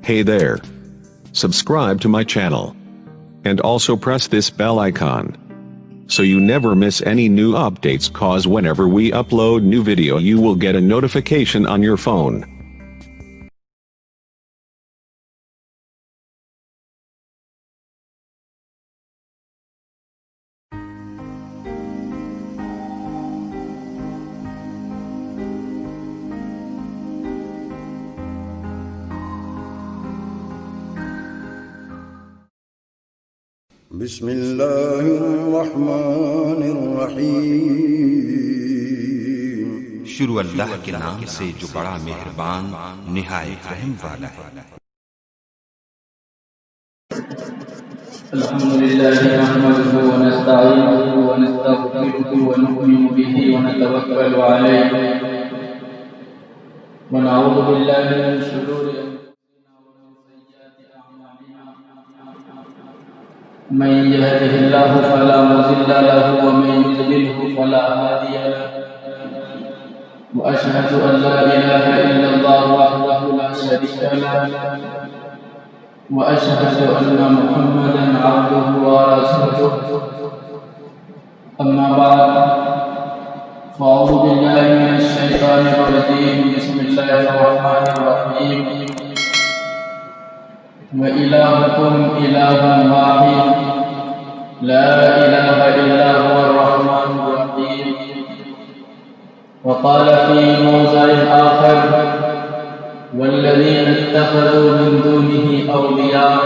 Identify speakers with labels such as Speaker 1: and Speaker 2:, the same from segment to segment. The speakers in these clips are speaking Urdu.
Speaker 1: Hey there. Subscribe to my channel. And also press this bell icon, so you never miss any new updates, cause whenever we upload new video you will get a notification on your phone.
Speaker 2: بسم الله الرحمن الرحیم.
Speaker 3: شروع اللہ کے نام سے جو بڑا مہربان نہایت رحم والا ہے.
Speaker 4: الحمد لله نحمده ونستعينه ونستغفره ونؤمن به ونتوكل عليه ونعوذ بالله من شرور من يهده الله فلا مضل له ومن يضلله فلا هادي له وأشهد أن لا إله إلا الله وحده لا شريك له وأشهد أن محمدا عبده ورسوله. أما بعد فأعوذ بالله من الشيطان الرجيم. بسم الله الرحمن الرحيم. وإلهكم إله واحد لا إله إلا هو الرحمن الرحيم. وقال في موضع آخر والذين اتخذوا من دونه أولياء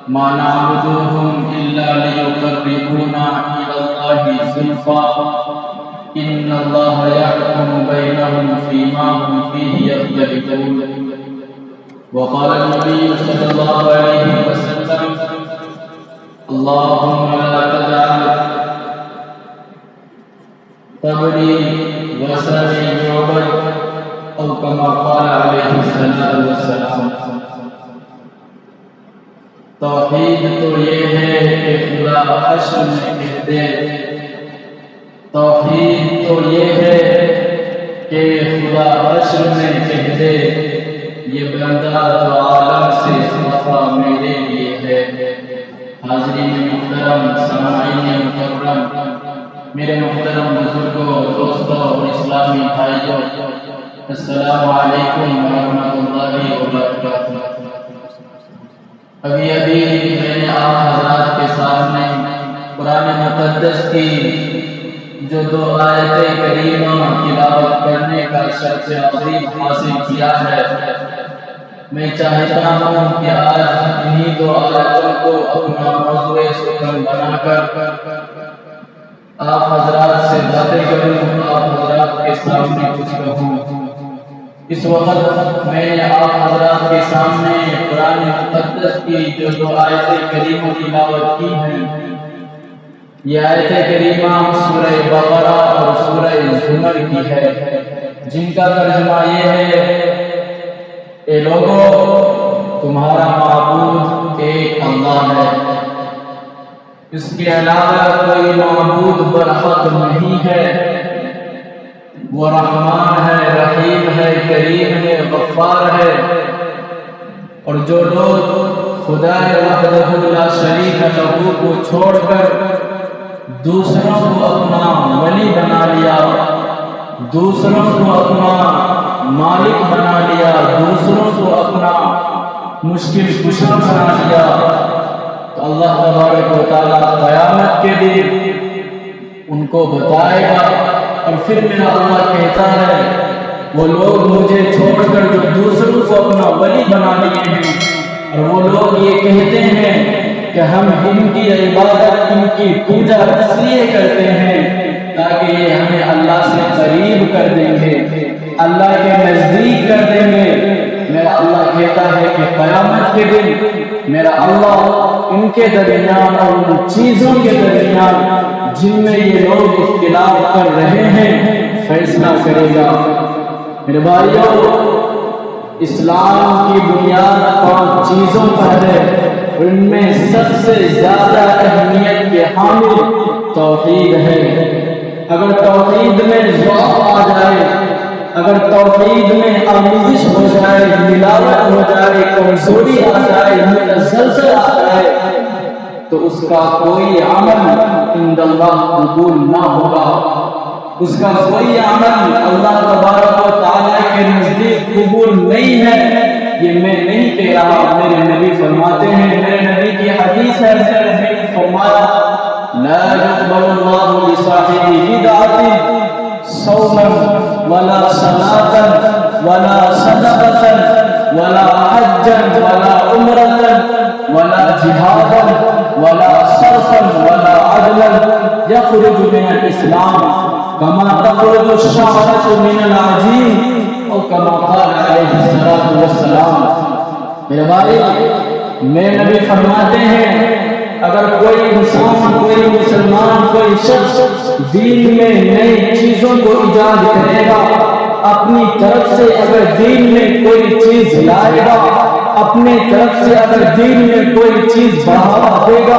Speaker 4: ما نعبدوهم إلا ليقربونا إلى الله زلفى إن الله يحكم بينهم فيما هم فيه يختلفون. وقال النبي صلى الله عليه وسلم اللهم لا تجعل قبري وثني يعبد أو كما قال عليه الصلاة والسلام. توحید تو یہ ہے کہ خدا حشر میں کہہ دے، توحید تو یہ ہے کہ خدا حشر میں کہہ دے یہ بندہ تو عالم سے صفا میرے لیے ہے. حاضرین محترم، سامعین مکرم، میرے محترم بزرگوں، دوستوں اور اسلامی بھائیوں، السلام علیکم ورحمۃ اللہ وبرکاتہ. ابھی میں نے آپ حضرات کے سامنے قرآن مقدس کی جو 2 آیت کریمہ تلاوت کرنے کا شرف عظیم حاصل کیا ہے. میں چاہتا ہوں کہ آج انہی 2 آیتوں کو اپنا موضوع سخن بنا کر آپ حضرات سے باتیں کروں، آپ حضرات کے سامنے کچھ کہوں. اس وقت میں نے آپ حضرات کے سامنے قرآن مقدس کی جو 2 آیت کریمہ تلاوت کی ہیں، یہ آیت کریمہ سورہ بقرہ اور سورہ زمر کی ہے، جن کا ترجمہ یہ ہے: اے لوگو، تمہارا معبود ایک اللہ ہے، اس کے علاوہ کوئی معبود برحق نہیں ہے. وہ رحمان ہے، رحیم ہے، کریم ہے، غفار ہے. اور جو لوگ خدا وحدہ لا شریک لہ کو چھوڑ کر دوسروں کو اپنا ولی بنا لیا، دوسروں کو اپنا مالک بنا لیا، دوسروں کو اپنا مشکل کشا بنا لیا، تو اللہ تبارک و تعالیٰ قیامت کے دن ان کو بتائے گا. اور پھر میرا اللہ کہتا ہے وہ لوگ مجھے چھوڑ کر جو دوسروں کو اپنا ولی بنا لیے ہیں، اور وہ لوگ یہ کہتے ہیں کہ ہم ان کی عبادت، ان کی پوجا اس لیے کرتے ہیں تاکہ یہ ہمیں اللہ سے قریب کر دیں گے، اللہ کے نزدیک کر دیں گے. میرا اللہ کہتا ہے کہ قیامت کے دن میرا اللہ ان کے درمیان اور ان چیزوں کے درمیان جن میں یہ لوگ اختلاف کر رہے ہیں فیصلہ کرے گا. میرے بھائیوں، اسلام کی بنیاد 5 چیزوں پر ہے، ان میں سب سے زیادہ اہمیت کے حامل توحید ہے. اگر توحید میں ضعف آ جائے اگر توحید میں آمیزش ہو جائے، ملاوٹ ہو جائے، کمزوری آ جائے، زلزلہ آ جائے، تو اس کا کوئی عمل عند اللہ قبول نہ ہوگا، اس کا کوئی عمل اللہ تبارک و تعالیٰ کے نزدیک قبول نہیں ہے۔ یہ میں نہیں کہہ رہا، میرے نبی فرماتے ہیں، میرے نبی کی حدیث ہے، میرے نبی نے فرمایا لا يقبل الله لصاحب بدعة صوما ولا صلاة ولا صدقة ولا حجا ولا عمرة ولا جهادا ولا صرفا ولا عدلا يخرج من الإسلام كما تخرج الشعرة من العجين او كما قال عليه الصلاة والسلام۔ میرے بھائی، میرے نبی فرماتے ہیں اگر کوئی انسان، کوئی مسلمان، کوئی شخص دین میں نئی چیزوں کو ایجاد کرے گا، اپنی طرف سے اگر دین میں کوئی چیز لائے گا، اپنے طرف سے اگر دین میں کوئی چیز بڑھاوا دے گا،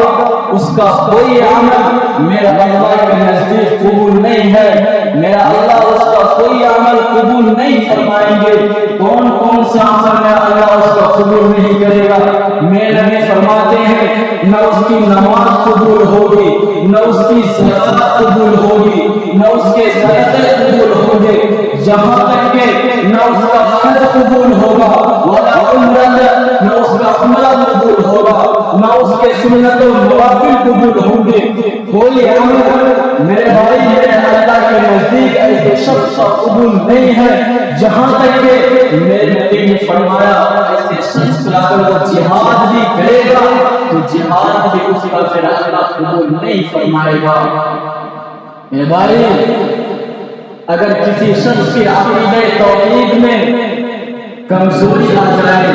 Speaker 4: اس کا کوئی عمل میرا اللہ کے نزدیک قبول نہیں ہے، میرا اللہ اس کا کوئی عمل قبول نہیں فرمائیں گے۔ کون کون سا عمل ہے اللہ اس کا قبول نہیں کرے گا؟ میرے نبی فرماتے ہیں نہ اس کی نماز قبول ہوگی، نہ اس کی زکات قبول ہوگی، نہ اس کے صدقے قبول ہوں گے، جہاں تک کہ نہ اس کا حج قبول ہوگا، ولا عمرہ، نہ اس کا عمرہ قبول ہوگا، نہ اس کے سنت و نوافل قبول ہوں گے۔ کوئی عمل میرے بھائی، میرے اللہ کے نزدیک ایسے شخص کا قبول نہیں ہے، جہاں تک کہ میرے نبی نے فرمایا ایسے شخص کا اگر وہ جہاد بھی کرے گا تو جہاد بھی اس کا پھر اللہ قبول نہیں فرمائے گا۔ میرے بھائی، اگر کسی شخص کی عقیدہ توحید میں کمزوری آ جائے،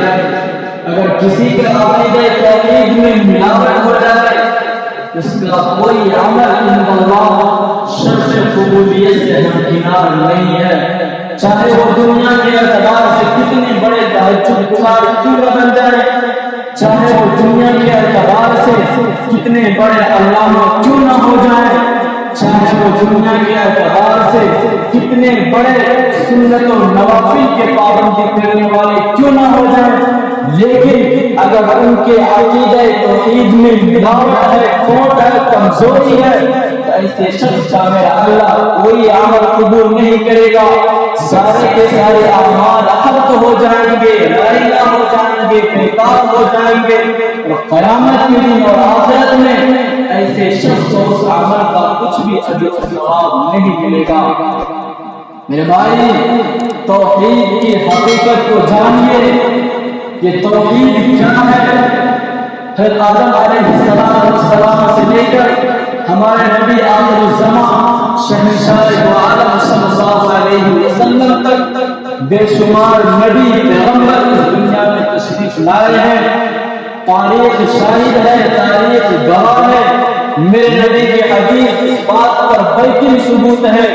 Speaker 4: اگر کسی کے عقیدہ توحید میں ملاوٹ ہو جائے، اس کا کوئی عمل عند اللہ شرط قبولیت سے ہمکنار نہیں ہے، چاہے وہ دنیا کے اعتبار سے کتنے بڑے تہجد گزار کیوں نہ بن جائے، چاہے وہ دنیا کے اعتبار سے کتنے بڑے علامہ کیوں نہ ہو جائے، چاہے وہ دنیا کے اعتبار سے کتنے بڑے سنت و نوافل کے پابندی کرنے والے کیوں نہ ہو جائیں، لیکن اگر ان کے عقیدہ توحید میں ملاوٹ ہے، کھوٹ ہے، کمزوری ہے، تو ایسے شخص کا میرا اللہ کوئی عمل قبول نہیں کرے گا، سارے کے سارے اعمال حق ہو جائیں گے، ضائع ہو جائیں گے، بیکار ہو جائیں گے، اور قیامت کے دن اور آخرت میں ایسے شخص کو اس عمل کا کچھ بھی اجر و ثواب نہیں ملے گا۔ میرے بھائی، توحید کی حقیقت کو جانیے، یہ توحید کیا ہے؟ حضرت آدم علیہ السلام سے لے کر ہمارے نبی آخر الزمان شہنشاہ دو عالم صلی اللہ علیہ وسلم تک بے شمار نبی پیغمبر اس دنیا میں تشریف لائے ہیں، تاریخ شاہد ہے، تاریخ گواہ ہے، میرے نبی کی حدیث اس بات پر بیقین ثبوت ہے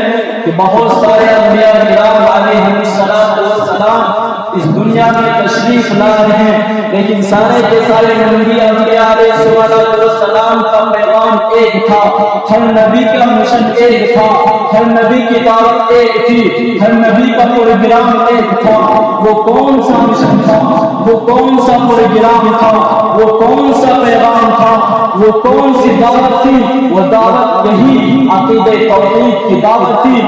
Speaker 4: کہ بہت سارے انبیاء کرام علیہ السلام اس دنیا میں تشریف لا رہے ہیں، لیکن سارے کے سارے انبیاء علیہ السلام کا پیغام ایک تھا، ہر نبی کا مشن ایک تھا، ہر نبی کی دعوت ایک تھی، ہر نبی کا پروگرام ایک تھا۔ وہ کون سا مشن تھا؟ وہ کون سا پروگرام تھا؟ وہ کون سا پیغام تھا؟ وہ کون سی دعوت تھی؟ وہ دعوت یہی عقیدہ توحید کی دعوت تھی۔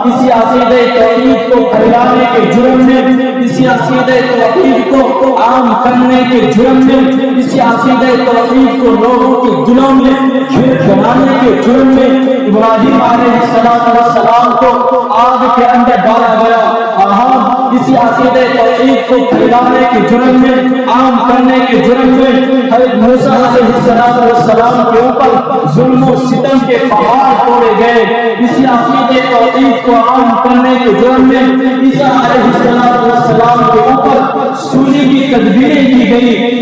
Speaker 4: اسی عقیدہ توحید کو پھیلانے کے جرم میں، اسی عقیدہ توحید کو عام کرنے کے جرم میں، اسی عقیدہ توحید کو لوگوں کے دلوں میں کھیر بنانے کے جرم میں ابراہیم علیہ السلام کو آگ کے اندر ڈالا گیا۔ اسی عقیدہ توحید کو پھیلانے کے جرم میں، عام کرنے کے جرم میں حضرت موسیٰ علیہ السلام کے اوپر ظلم و ستم کے پہاڑ توڑے گئے۔ اسی عقیدہ توحید کو عام کرنے کے جرم میں عیسیٰ علیہ السلام کے اوپر سولی کی تدبیریں کی گئی۔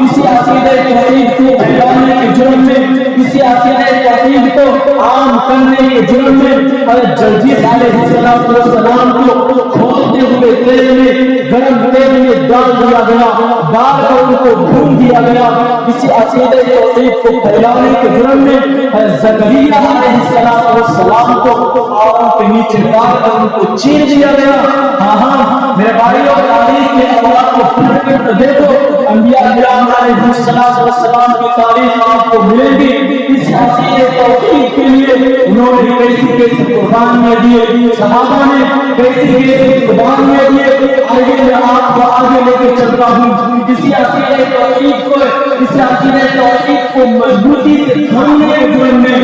Speaker 4: اسی عقیدہ توحید کو پھیلانے کے جرم میں، اسی عقیدہ توحید کو عام کرنے کے جرم میں حضرت جرجیس علیہ السلام کو کھولتے ہوئے تیل میں گرم تیل میں ڈال دیا گیا، ڈال کر ان کو بھون دیا گیا۔ کسی عقیدہ توحید کو پھیلانے کے جرم میں حضرت زکریا علیہ السلام کو آگ کے نیچے ڈال کر ان کو چیر دیا گیا۔ ہاں میرے بھائیوں، تاریخ کے اولاد کو پلٹ کر دیکھو، انبیاء کرام علیہ السلام کی تاریخ آپ کو ملے گی۔ اس عقیدہ توحید کے لیے انہوں نے کیسی کیسی قربانیاں دیے، صحابہ نے کیسی کیسی قربانیاں دیے۔ آگے میں آپ کو آگے لے کے چلتا ہوں۔ کسی عقیدہ توحید کو مضبوطی سے تھامنے کے جرم میں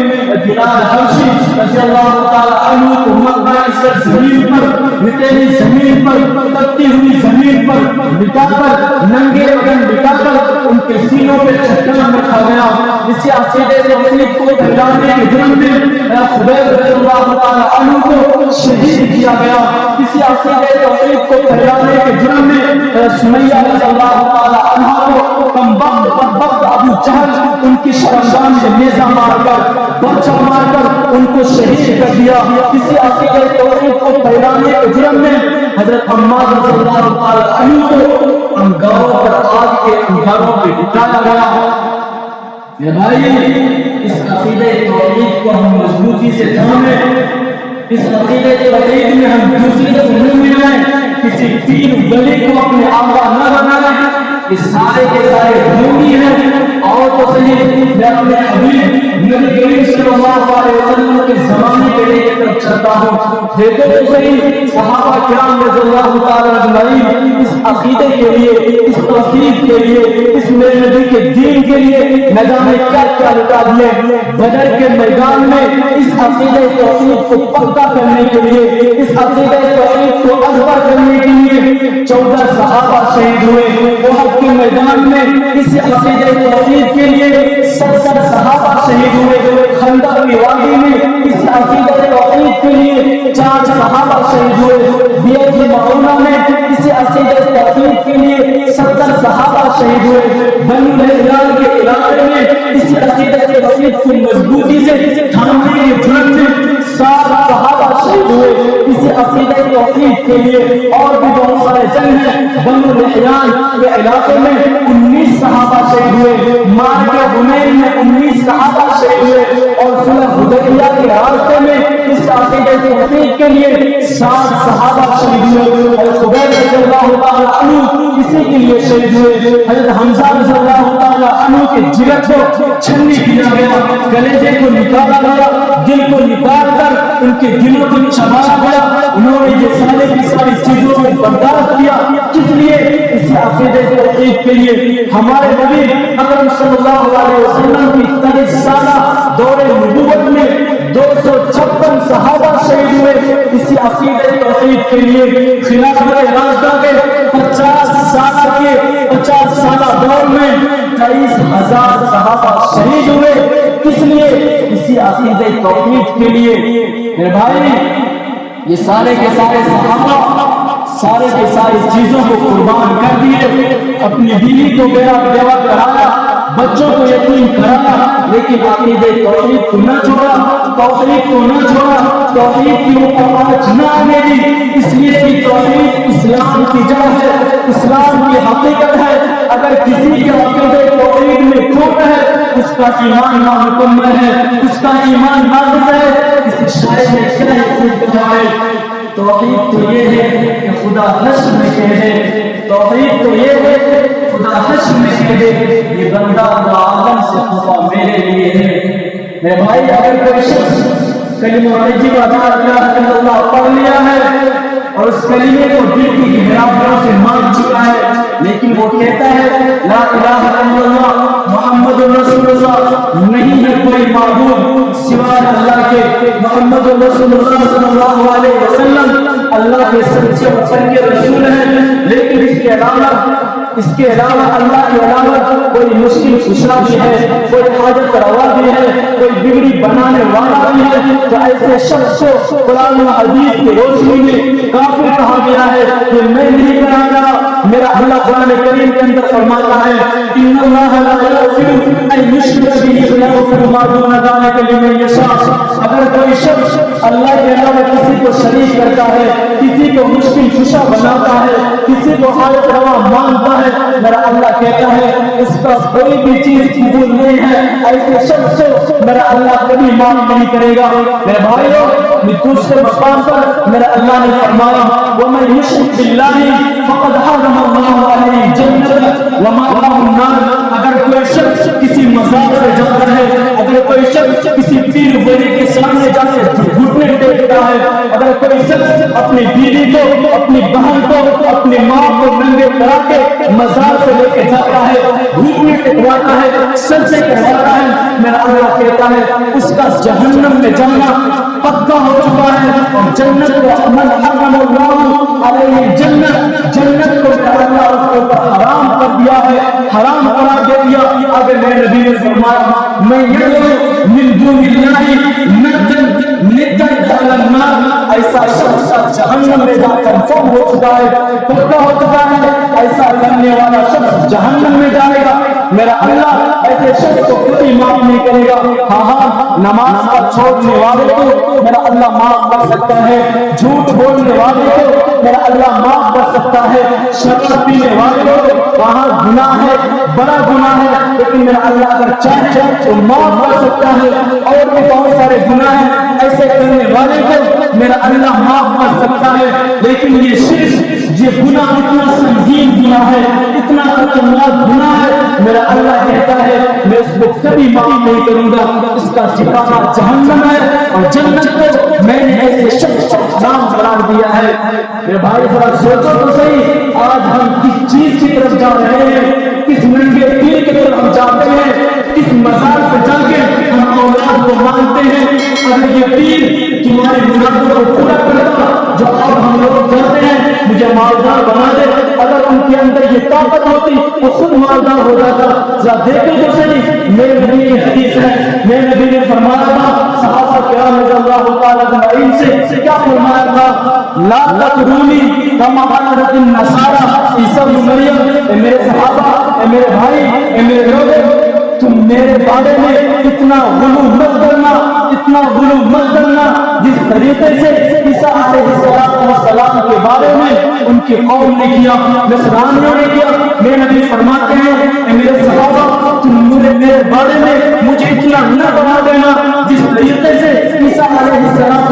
Speaker 4: بلال حبشی رضی اللہ تعالی عنہ کو مکہ کی سرزمین پر، ریتیلی زمین پر، تپتی ہوئی زمین پر لٹا کر، ننگے بدن لٹا کر ان کے سینوں پہ چٹان رکھا گیا۔ اسی عقیدہ توحید کو پھیلانے کے جرم میں خبیب رضی اللہ تعالی عنہ کو شہید کیا گیا۔ کسی عقیدہ توحید کو پھیلانے کے جرم میں سمیہ رضی اللہ تعالی عنہ کو کمبخت بدبخت ابو جہل ان کی شرمگاہ میں نیزہ مار کر، برچہ مار کر ان کو شہید کر دیا۔ کسی عقیدہ توحید کو پھیلانے کے جرم میں حضرت عمار رضی اللہ تعالی عنہ کو انگاروں پر آگ کے انگاروں پہ ڈالا گیا۔ میرے بھائی، اس عقیدہ توحید کو ہم مضبوطی سے تھامیں، اس عقیدہ توحید میں ہم دوسرے کو نہیں ملائیں، کسی پیر ولی کو اپنے آقا نہ بنائیں۔ یہ سارے کے سارے ڈھونگی ہیں۔ اور تو صحیح میں اپنے حبیب نبی کریم صلی اللہ علیہ وسلم کے زمانے کے لے کے طرف چلتا ہوں۔ دیکھو تو صحیح صحابہ کرام رضی اللہ تعالی اجمعین اس عقیدے کے لیے، اس توحید کے لیے، اس میرے نبی کے دین کے لیے نہ جانے کیا کیا لٹا دیے۔ بدر کے میدان میں اس عقیدہ توحید کو پکا کرنے کے لیے، اس عقیدہ توحید کو اکبر کرنے کے لیے 14 صحابہ شہید ہوئے۔ احد کے میدان میں اس عقیدہ توحید کے لیے 70 صحابہ شہید ہوئے۔ خندق کی وادی میں اس عقیدہ توحید کے لیے 4 صحابہ شہید ہوئے۔ بیعت معونہ میں اس عقیدہ توحید کے لیے 70 صحابہ شہید ہوئے۔ بنو نجار کے علاقے میں اس عقیدہ توحید کو مضبوطی سے تھامنے کے جرم میں 7 صحابہ شہید ہوئے اس عقیدہ توحید کے لیے۔ اور بھی بہت سارے جنگ ہیں۔ بنو نجار کے علاقے میں 19 صحابہ شہید ہوئے۔ معرکہ حنین میں 19 صحابہ شہید ہوئے۔ اور صلح حدیبیہ کے راستے میں اس عقیدہ توحید کے لیے 60 صحابہ شہید ہوئے۔ اور خبیب رضی اللہ تعالی عنہ اسی کے لیے شہید ہوئے۔ حضرت حمزہ رضی اللہ تعالی عنہ کے جگر کو چھنی کیا گیا، کلیجے کو نکالا گیا، دل کو نکال کر ان کے دلوں کو چبایا گیا۔ انہوں نے یہ سارے کی ساری چیزوں کو برداشت کیا، کس لیے؟ اس عقیدہ توحید کے لیے۔ ہمارے نبی اکرم صلی اللہ علیہ وسلم کی 23 سالہ دور نبوت میں 256 صحابہ شہید ہوئے اسی عقیدہ توحید کے لیے۔ خلافت راشدہ کے 50 سالہ دور میں 23,000 صحابہ شہید ہوئے، کس لیے؟ اسی عقیدہ توحید کے لیے۔ میرے بھائی، یہ سارے کے سارے صحابہ سارے کے ساری چیزوں کو قربان کر دیے، اپنی بیوی کو بیوہ کرایا، بچوں کو یتیم کرایا، لیکن عقیدہ توحید کو نہ چھوڑا، توحید کو نہ چھوڑا، توحید کی اوپر آنچ نہ آنے دی۔ اس لیے کہ توحید اسلام کی جڑ ہے، اسلام کی حقیقت ہے۔ اگر کسی کے عقیدہ توحید میں کھوٹ ہے، اس کا ایمان نامکمل ہے، اس کا ایمان ناقص ہے۔ اس شاعر نے کیا ہے؟ توحید تو یہ ہے کہ خدا حشر میں کہہ دے، توحید تو یہ ہے کہ خدا حشر میں کہہ دے یہ بندہ اللہ عالم سے خفا میرے لیے ہے۔ میرے بھائی، اگر کوئی شخص کلمہ طیبہ لا الہ الا اللہ پڑھ لیا ہے اور اس کلمے کو دل کی گہرائیوں سے مان چکا ہے، لیکن وہ کہتا ہے لا الہ الا اللہ محمد رسول اللہ، نہیں ہے کوئی معبود سوائے اللہ کے، محمد رسول اللہ صلی اللہ علیہ وسلم اللہ کے سچے اور سچے رسول ہیں، لیکن اس کے علاوہ اللہ کے علاوہ کوئی مشکل کشا بھی ہے، کوئی حاجت روا بھی ہے، کوئی بگڑی بنانے والا بھی ہے، تو ایسے شخص کو قرآن و حدیث کی روشنی میں کافر کہا گیا ہے کہ میں نہیں کہا گا۔ میرا اللہ قرآن کریم کے اندر فرماتا ہے ان اللہ لا یغفر ان یشرک به
Speaker 5: وَيَغْفِرُ مَا دُونَ ذَلِكَ لِمَن يَشَاءُ. اگر کوئی شخص اللہ کے علاوہ کسی کو شریک کرتا ہے، کسی کو مشکل کشا بناتا ہے، کسی کو حاجت روا مانتا ہے، میرا اللہ کہتا ہے اس کا کوئی بھی چیز قبول نہیں ہے، ایسے شخص کو میرا اللہ کبھی معاف نہیں کرے گا. میرے بھائیوں، دوسرے مقام پر میرا اللہ نے فرمایا وَمَن يُشْرِكْ بِاللَّهِ فَقَدْ حَرَّمَ اللَّهُ عَلَيْهِ الْجَنَّةَ وَمَأْوَاهُ النَّارُ. اگر کوئی شخص کسی مزار سے جاتا ہے، اگر کوئی شخص کسی پیر ولی کے سامنے جا کے گھٹنے ٹیکتا ہے، اگر کوئی شخص اپنی بیوی کو، اپنی بہن کو، اپنی ماں کو ننگے کرا کے مزار سے لے کے جاتا ہے، گھٹنے ٹکواتا ہے، سجدے کرواتا ہے، میرا اللہ کہتا ہے اس کا جہنم میں جانا پکا ہو چکا ہے. اور جنت کو من حرم اللہ علیہ الجنت، جنت کو اللہ اس کے اوپر حرام کر دیا ہے، حرام قرار دے دیا. آگے میرے نبی نے فرمایا میں یدعو من دون اللہ ندا دخل النار. ایسا شخص جہنم میں جا کر کنفرم ہو چکا ہے، پکا ہو چکا ہے، ایسا کرنے والا شخص جہنم میں جائے گا. میرا اللہ ایسے شخص کو کبھی معاف نہیں کرے گا. ہاں نماز کا چھوڑنے والے کو میرا اللہ معاف کر سکتا ہے، جھوٹ بولنے والے کو میرا اللہ معاف کر سکتا ہے، شراب پینے والے کو وہاں گناہ ہے، بڑا گناہ ہے، لیکن میرا اللہ اگر چاہے تو معاف کر سکتا ہے. اور بھی بہت سارے گناہ ہیں ایسے کرنے والے کو میرا اللہ معاف کر سکتا ہے. لیکن یہ شرک، یہ گناہ اتنا سنگین گناہ ہے، اتنا خطرناک گناہ ہے، میرا اللہ کہتا ہے میں اس کو کبھی معاف نہیں کروں گا. اس کا ٹھکانہ جہنم ہے، اور جنت کو میں نے ایسے شخص کو حرام قرار دیا ہے. میرے بھائی ذرا سوچو تو صحیح، آج ہم کس چیز کی طرف جا رہے ہیں؟ کس ننگے پیر کی طرف ہم جاتے ہیں؟ کس مزار سے جا کے ہم اولاد کو مانتے ہیں؟ اگر یہ پیر تمہاری مرادوں کو پورا کرتا جو اب ہم لوگ کرتے ہیں، مجھے مالدار بنا دے، اگر ان کے اندر یہ طاقت ہوتی وہ خود مالدار ہو جاتا. ذرا دیکھو تو صحیح، میرے نبی کی حدیث ہے، میرے نبی نے فرمایا تھا صحابہ کرام رضی اللہ تعالی عنہم سے کیا فرمایا تھا؟ لا تطرونی کما اطرت النصارى عیسی ابن مریم. اے میرے صحابہ، اے میرے بھائی، اے میرے لوگوں، تم میرے بارے میں اتنا غلو مت کرنا، اتنا غلو مت کرنا جس طریقے سے عیسیٰ علیہ السلام کے بارے میں ان کی قوم نے کیا، نصرانیوں نے کیا. میرے نبی فرماتے ہیں اے میرے صحابہ، تم میرے بارے میں مجھے اتنا نہ بنا دینا جس طریقے سے عیسیٰ علیہ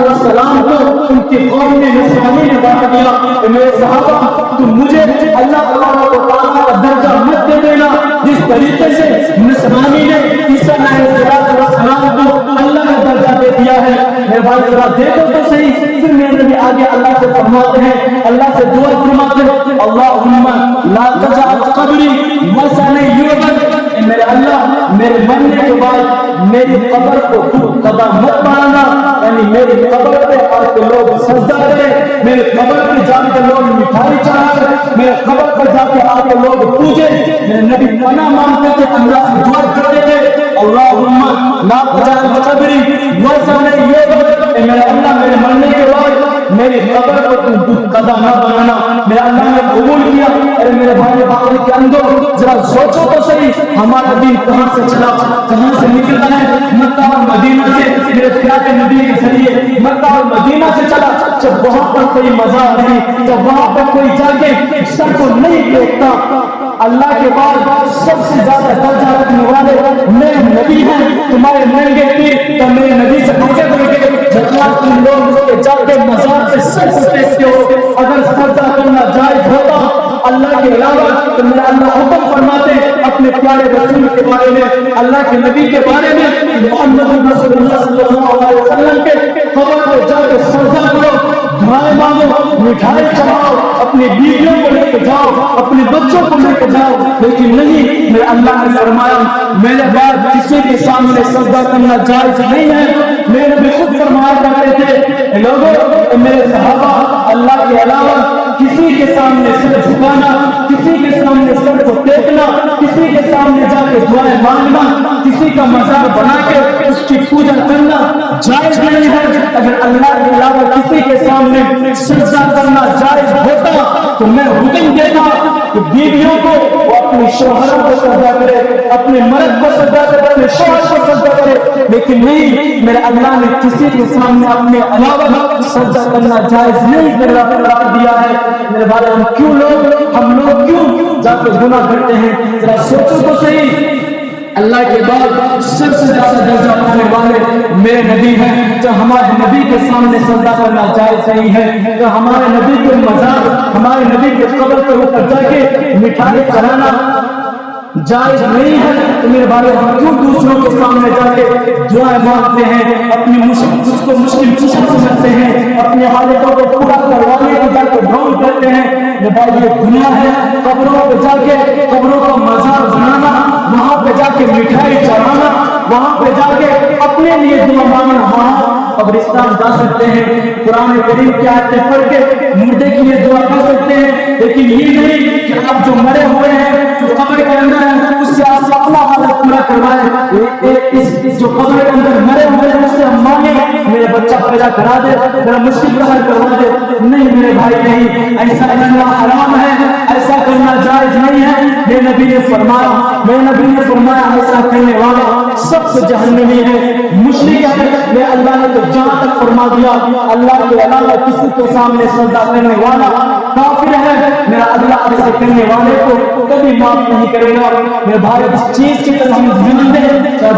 Speaker 5: السلام کو ان کی قوم نے نصرانی نے بنا دیا. اے میرے صحابہ، تم مجھے اللہ تعالیٰ کا درجہ مت دے دینا جس طریقے سے نصرانی نے عیسیٰ علیہ السلام کو اللہ کا درجہ دے دیا ہے. میرے بھائی ذرا دیکھو تو صحیح. پھر میرے نبی آگے اللہ سے فرماتے ہیں، اللہ سے دعا فرماتے ہیں اللہم لا تجعل قبری وثنا یعبد. میرے اللہ، میرے مرنے کے بعد میری قبر کو تو قضا مت بنانا، یعنی میری قبر پہ آ کے لوگ سجدہ کریں، میرے قبر پہ جا کے لوگ مٹھائی چڑھائیں، میرے قبر پہ جا کے آ کے لوگ پوجیں. میرے نبی پناہ مانگتے تھے، اللہ سے دعا کرتے تھے اللہم لا تجعل قبری وثنا یعبد. میرے اللہ، میرے مرنے کے بعد میری قبر کو تم قضا نہ بنانا. میرا اللہ نے قبول کیا. ارے میرے بھائی بھائی کے اندر ذرا سوچو تو صحیح، ہمارا دین کہاں سے چلا، کہاں سے نکلا ہے؟ مکہ اور مدینہ سے. میرے پیارے نبی کے ذریعے مکہ اور مدینہ سے چلا. جب وہاں پر کوئی مزار نہیں، جب وہاں پر کوئی جا کے سر کو نہیں ٹیکتا، اللہ کے بعد سب سے زیادہ درجہ رکھنے والے میرے نبی ہیں. تمہارے مہنگے پیر تو میرے نبی سے آگے بڑھ گئے. جتنا تم لوگ اس کے جا کے مزار سے سر کو ٹیکتے ہو، اگر سجدہ کرنا جائز ہوتا اللہ کے علاوہ تو میرا اللہ حکم فرماتے اپنے پیارے رسول کے بارے میں، اللہ کے نبی کے بارے میں، محمد رسول اللہ صلی اللہ علیہ وسلم کے قبر کو جا کے سجدہ کرو، دعائیں مانگو، مٹھائی چڑھاؤ، اپنی بیویوں کو لے کے جاؤ، اپنے بچوں کو لے کے جاؤ. لیکن نہیں، میرے اللہ نے فرمایا میرے بعد کسی کے سامنے سجدہ کرنا جائز نہیں ہے. میرے نبی خود فرمایا کرتے تھے لوگوں، میرے صحابہ، اللہ کے علاوہ کسی کے سامنے سر جھکانا، کسی کے سامنے سر کو ٹیکنا، کسی کے سامنے جا کے دعائیں مانگنا، کسی کا مزار بنا کے اس کی پوجا کرنا جائز نہیں ہے. اگر اللہ کے علاوہ کسی کے سامنے سجدہ کرنا جائز ہوتا تو میں حکم دیتا کہ بیویوں کو وہ اپنے شوہر کو سجدہ کرے، اپنے مرد کو سجدہ کرے، اپنے شوہر کو سجدہ کرے، لیکن نہیں، میرے اللہ نے کسی کے سامنے اپنے علاوہ سجدہ کرنا جائز نہیں قرار دیا ہے۔ میرے بھائی ہم لوگ کیوں جا کے گناہ کرتے ہیں؟ ذرا سوچو تو صحیح، اللہ کے بعد سب سے زیادہ درجہ پانے والے میرے نبی ہیں، جو ہمارے نبی کے سامنے سجدہ کرنا جائز نہیں ہے، جو ہمارے نبی کے مزار، ہمارے نبی کے قبر کے اوپر جا کے مٹھائی چڑھانا جائز نہیں ہے۔ تو میرے بھائی ہم کیوں دوسروں کے سامنے جا کے دعائیں مانگتے ہیں، اپنی مشکل کشن سمجھتے ہیں، اپنی حالتوں کو پورا کروانے کے جا کے ڈھونگ کرتے ہیں؟ میرے بھائی یہ گناہ ہے۔ قبروں پہ جا کے قبروں کا مزار بنانا، وہاں پہ جا کے مٹھائی چڑھانا، وہاں پہ جا کے اپنے لیے دعا مانگنا، وہاں قبرستان جا سکتے ہیں، قرآن کریم کی آیتیں پڑھ کے مردے کے لیے دعا کر سکتے ہیں، لیکن یہ نہیں کہ آپ جو مرے ہوئے ہیں، جو قبر کے اندر ہیں، اس سے آپ اپنا حالت پورا کروائے۔ جو قبر کے اندر مرے ہوئے ہیں اس سے ہم مانگیں میرے بچہ پیدا کرا دے، میرا مشکل حل کروا دے، نہیں میرے بھائی نہیں، ایسا کرنا حرام ہے، ایسا کرنا جائز نہیں ہے۔ میرے نبی نے فرمایا ایسا کرنے والا سب سے جہنمی ہے، مشرک ہے۔ میرے اللہ نے تو جہاں تک فرما دیا اللہ کے علاوہ کسی کے سامنے سجدہ کرنے والا کافر ہے، میرا اللہ ایسے کرنے والے کو کبھی معاف نہیں کرے گا۔ میرے بھائی اس چیز کی طرف ہم دھیان دیں،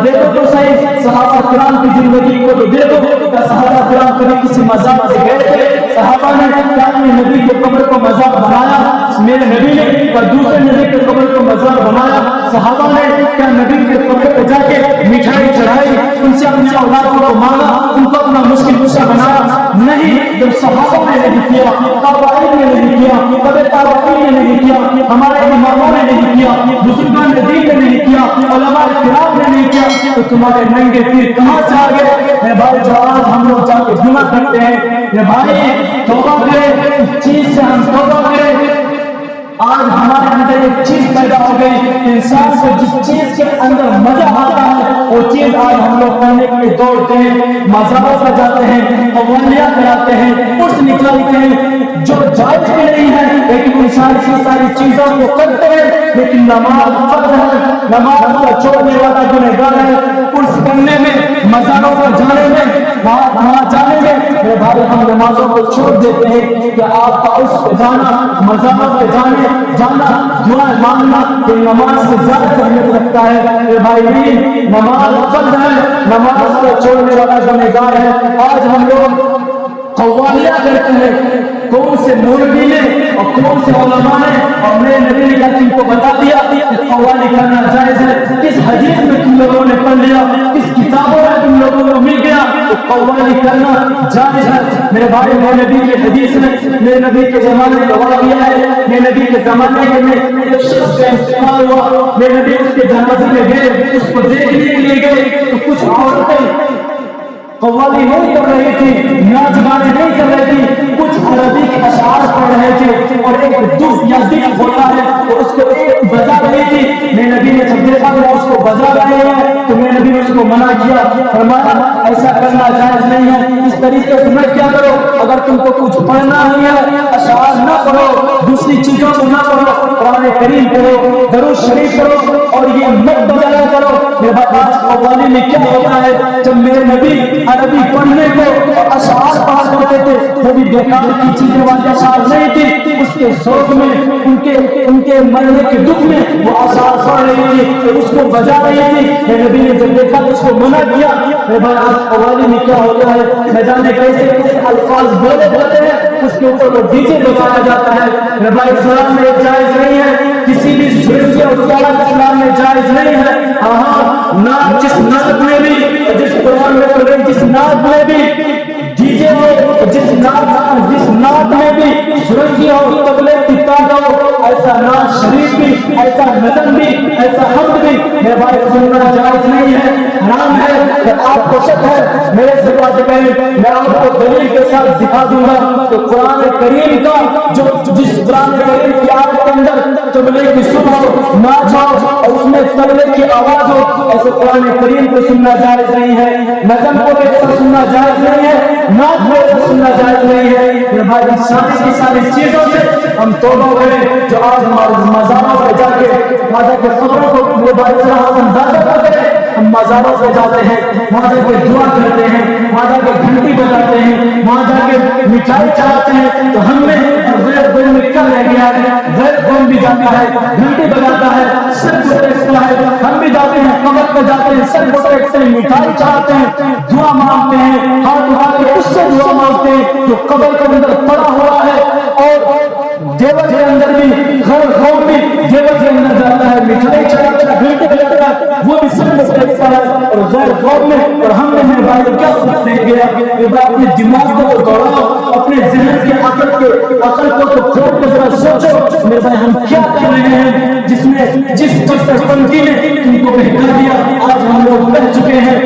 Speaker 5: دیکھو تو صحیح صحابہ کرام کی زندگی کو تو دیکھو، کیا صحابہ کرام کبھی کسی مزار سے گئے تھے؟ صحابہ نے کیا اپنے نبی کے قبر کو مزار بنایا؟ میرے نبی نے کیا دوسرے نبی کے قبر کو مزار بنایا؟ صحابہ نے کیا نبی کے قبر پہ جا کے مٹھائی چڑھائی، ان سے اپنے اولادوں کو مانگا، ان کو اپنا مشکل کشا بنایا؟ نہیں، جب صحابہ نے نہیں کیا، تابعین نے نہیں کیا، تابعین نے نہیں کیا، ہمارے اماموں نے نہیں کیا، بزرگان دین نے نہیں کیا، علماء کرام نے نہیں کیا، تو تمہارے ننگے پیر کہاں سے آ گئے؟ میرے بھائی جو آج ہم لوگ جا کے گناہ کرتے ہیں، میرے بھائی توبہ کریں، اس چیز سے ہم توبہ کریں۔ آج ہمارے اندر ایک چیز پیدا ہو گئی، انسان کو جس چیز کے اندر مزہ آتا ہے وہ چیز آج ہم لوگ کرنے کے لیے دوڑتے ہیں، مزاروں پر جاتے ہیں، قوالیاں کراتے ہیں، عرس نکالتے ہیں، جو جائز بھی نہیں ہے، لیکن انسان کی ساری چیزوں کو کرتے ہیں۔ لیکن نماز فرض ہے، نماز کو چھوڑنے والا گنہگار ہے۔ عرس کرنے میں، مزاروں پر جانے میں، وہاں جانے میں میرے بھائی ہم نمازوں کو چھوڑ دیتے ہیں کہ آپ کا عرس پہ جانا، مزاروں پہ جانا دعائیں مانگنا کہ نماز سے زیادہ اہمیت رکھتا ہے۔ میرے بھائی نہیں، نماز فرض ہے، نماز کو چھوڑنے والا گنہگار ہے۔ آج ہم لوگ قوالیاں کرتے ہیں، کون سے مولوی نے اور کون سے علماء نے اور میرے نبی نے تم کو بتا دیا کہ قوالی کرنا جائز ہے؟ کس حدیث میں تم لوگوں نے پڑھ لیا، کس کتابوں میں تم لوگوں کو مل گیا کہ قوالی کرنا جائز ہے؟ میرے بھائی میرے نبی کی حدیث میں، میرے نبی کے زمانے میں واقعہ ہے، میرے نبی کے زمانے میں ایک شخص کا انتقال ہوا، میرے نبی اس کے جنازے میں گئے، اس کو دیکھنے کے لیے گئے تو کچھ عورتیں قوالی نہیں کر رہی تھی، ناچ گانے نہیں کر رہی تھی، کچھ عربی کے اشعار پڑھ رہے تھے اور ایک دف یا دف ہوتا ہے تو اس کو ایک بجا رہی تھی۔ میرے نبی نے جب دیکھا کہ اس کو بجا رہے ہیں تو میرے نبی نے اس کو منع کیا، فرمایا ایسا کرنا جائز نہیں ہے۔ اس طریقے سے میں کیا کرو، اگر تم کو کچھ پڑھنا نہیں ہے اشعار نہ پڑھو، دوسری چیزوں کو نہ پڑھو، قرآن کریم پڑھو، درود شریف پڑھو اور یہ مت بجایا کرو۔ میرے بھائی آج قوالی میں کیا ہوتا ہے، جب میرے نبی عربی پڑھنے کو اور اشعار پڑھا کرتے تھے، وہ بھی بیکار کی چیزیں والی اشعار نہیں تھی، اس کے ذوق میں، ان کے مرنے کے دکھ میں وہ اشعار پڑھ رہی تھی، اس کو بجا رہی تھی۔ میرے نبی نے جب دیکھا تو اس کو منع کیا۔ میرے بھائی آج قوالی میں کیا ہوتا ہے، نہ جانے کیسے کیسے الفاظ بولے جاتے ہیں، اس کے اوپر وہ ڈی جے بجایا جاتا ہے۔ میرے بھائی اسلام میں جائز نہیں ہے، کسی بھی سرزی اور طاقت اسلام میں جائز نہیں ہے۔ ہاں نعت، جس نعت میں بھی، جس قرآن میں پڑھ رہی جس نعت میں بھی ڈی جے ہو، جس نعت میں بھی سرنگی اور طبلے کی تاج ہو، ایسا نعت شریف بھی، ایسا نظم بھی، ایسا حمد بھی میرے بھائی سننا جائز نہیں ہے، حرام ہے۔ کہ آپ کو شک ہے میرے سے بات کریں، میں آپ کو دلیل کے ساتھ دکھا دوں گا کہ قرآن کریم کا جس قرآن کریم کی آیت کے اندر طبلے کی سن ہو، ناچ ہو اور اس میں طبلے کی آواز ہو، ایسے قرآن کریم کو سننا جائز نہیں ہے۔ نظم کو ایسا سننا جائز نہیں ہے، نعت کو ایسا سننا جائز نہیں ہے۔ میرے بھائی ساری کی ساری چیزوں سے ہم توبہ کریں، جو آج ہمارے مزاروں پر جا کے قبروں کو میرے بھائی سے ہم اندازہ کرتے ہیں، ہم مزار مزاروں پہ جاتے ہیں، وہاں جا کے دعا کرتے ہیں، وہاں جا کے گھنٹی بجاتے ہیں، وہاں جا کے مٹھائی چڑھاتے ہیں، تو ہم میں غیر قوم میں کیا رہ گیا ہے؟ غیر قوم بھی جاتا ہے، گھنٹی بجاتا ہے، سر کو ٹیکتا ہے، ہم بھی جاتے ہیں، قبر پہ جاتے ہیں، سر کو ٹیکتے ہیں، مٹھائی چڑھاتے ہیں، دعا مانگتے ہیں، ہاتھ اٹھا کے اس سے دعا مانگتے ہیں جو قبر کے اندر پڑا ہوا ہے۔ اور دیور کے اندر بھی غیر قوم بھی دیور کے اندر جاتا ہے، مٹھائی چڑھاتا ہے، گھنٹی بجاتا ہے، وہ بھی سر کو ٹیکتا ہے، اور غیر قوم میں اور ہم نے میرے بھائی کیا فرق رہ گیا؟ میرے بھائی اپنے دماغ کو تو دوڑاؤ، اپنے ذہن کے عقل کو تو کھول کے ذرا سوچو میرے بھائی ہم کیا کر رہے ہیں، جس پنکھی نے ان کو بہکا دیا، آج ہم لوگ بہہ چکے ہیں،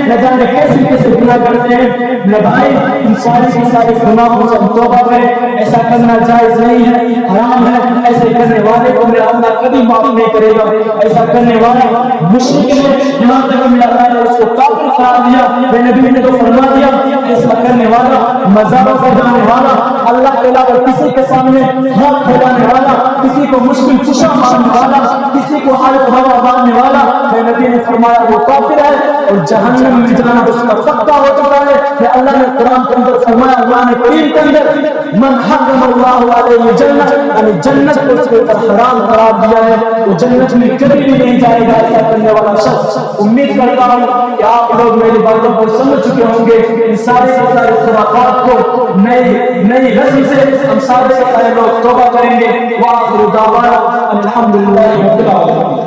Speaker 5: نہ جانے کیسے کیسے گناہ کرتے ہیں۔ میرے بھائی ان سارے گناہوں سے توبہ کریں، ایسا کرنا جائز نہیں ہے، حرام ہے، ایسے کرنے والے کو میرا اللہ کبھی معاف نہیں کرے گا، ایسا کرنے والا مشرک ہے، یہاں تک میرا اللہ نے اس کو کافر قرار دیا، میرے نبی نے تو فرما دیا ایسا کرنے والا، مزاروں پر جانے والا، اللہ کے علاوہ کسی کے سامنے ہاتھ پھیلانے والا، کسی کو مشکل کشا ماننے والا، کسی کو حالت ہوا ماننے والا، میرے نبی نے فرمایا وہ کافر ہے اور جہنم میں جانا اس کا پکا ہو چکا ہے۔ کہ اللہ نے قرآن کے اندر فرمایا، قرآن کریم کے اندر من حرم اللہ علیہ جنت، یعنی جنت کو اس کے اوپر حرام قرار دیا ہے، وہ جنت میں کبھی بھی نہیں جائے گا ایسا کرنے والا شخص۔ امید کرتا ہوں کہ آپ لوگ میری باتوں کو سمجھ چکے ہوں گے، ان سارے خرافات کو نئی رسم سے ہم سارے لوگ توبہ کریں گے۔ وآخر دعوانا الحمدللہ رب العالمین۔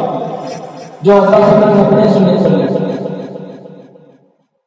Speaker 5: جو اللہ سبحانہ و تعالی